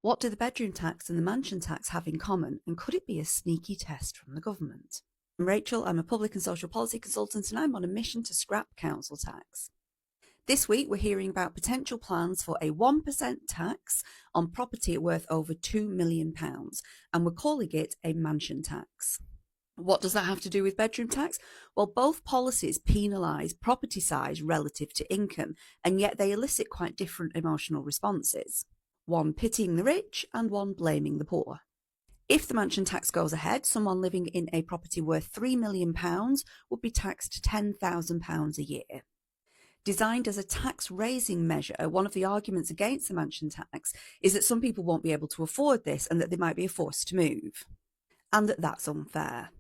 What do the bedroom tax and the mansion tax have in common, and could it be a sneaky test from the government? I'm Rachel, I'm a public and social policy consultant, and I'm on a mission to scrap council tax. This week, we're hearing about potential plans for a 1% tax on property worth over £2 million, and we're calling it a mansion tax. What does that have to do with bedroom tax? Well, both policies penalise property size relative to income, and yet they elicit quite different emotional responses. One pitying the rich and one blaming the poor. If the mansion tax goes ahead, someone living in a property worth £3 million would be taxed £10,000 a year. Designed as a tax-raising measure, one of the arguments against the mansion tax is that some people won't be able to afford this and that they might be forced to move, and that that's unfair.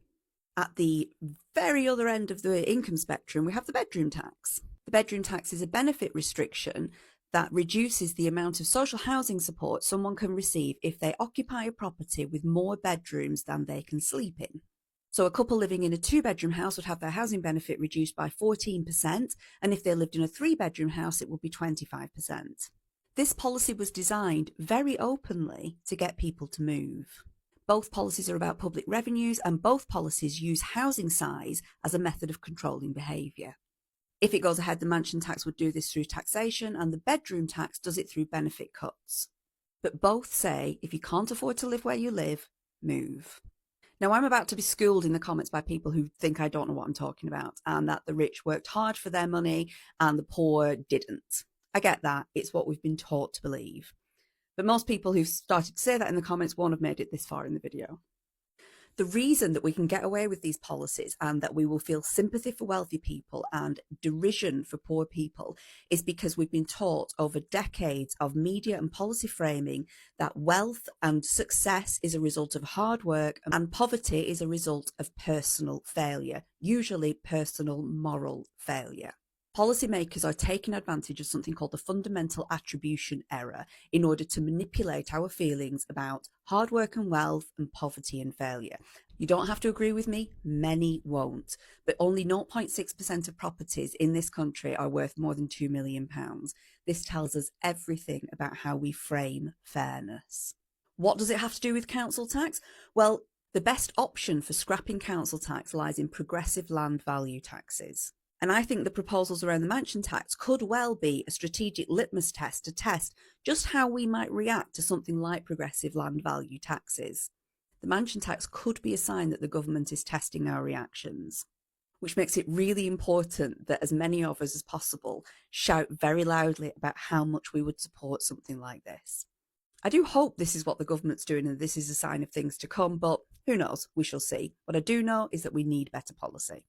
At the very other end of the income spectrum, we have the bedroom tax. The bedroom tax is a benefit restriction that reduces the amount of social housing support someone can receive if they occupy a property with more bedrooms than they can sleep in. So a couple living in a 2-bedroom house would have their housing benefit reduced by 14%, and if they lived in a 3-bedroom house, it would be 25%. This policy was designed very openly to get people to move. Both policies are about public revenues, and both policies use housing size as a method of controlling behaviour. If it goes ahead, the mansion tax would do this through taxation, and the bedroom tax does it through benefit cuts. But both say, if you can't afford to live where you live, move. Now, I'm about to be schooled in the comments by people who think I don't know what I'm talking about, and that the rich worked hard for their money and the poor didn't. I get that. It's what we've been taught to believe. But most people who've started to say that in the comments won't have made it this far in the video. The reason that we can get away with these policies and that we will feel sympathy for wealthy people and derision for poor people is because we've been taught over decades of media and policy framing that wealth and success is a result of hard work and poverty is a result of personal failure, usually personal moral failure. Policymakers are taking advantage of something called the fundamental attribution error in order to manipulate our feelings about hard work and wealth and poverty and failure. You don't have to agree with me, many won't, but only 0.6% of properties in this country are worth more than £2 million. This tells us everything about how we frame fairness. What does it have to do with council tax? Well, the best option for scrapping council tax lies in progressive land value taxes. And I think the proposals around the mansion tax could well be a strategic litmus test to test just how we might react to something like progressive land value taxes. The mansion tax could be a sign that the government is testing our reactions, which makes it really important that as many of us as possible shout very loudly about how much we would support something like this. I do hope this is what the government's doing and this is a sign of things to come, but who knows? We shall see. What I do know is that we need better policy.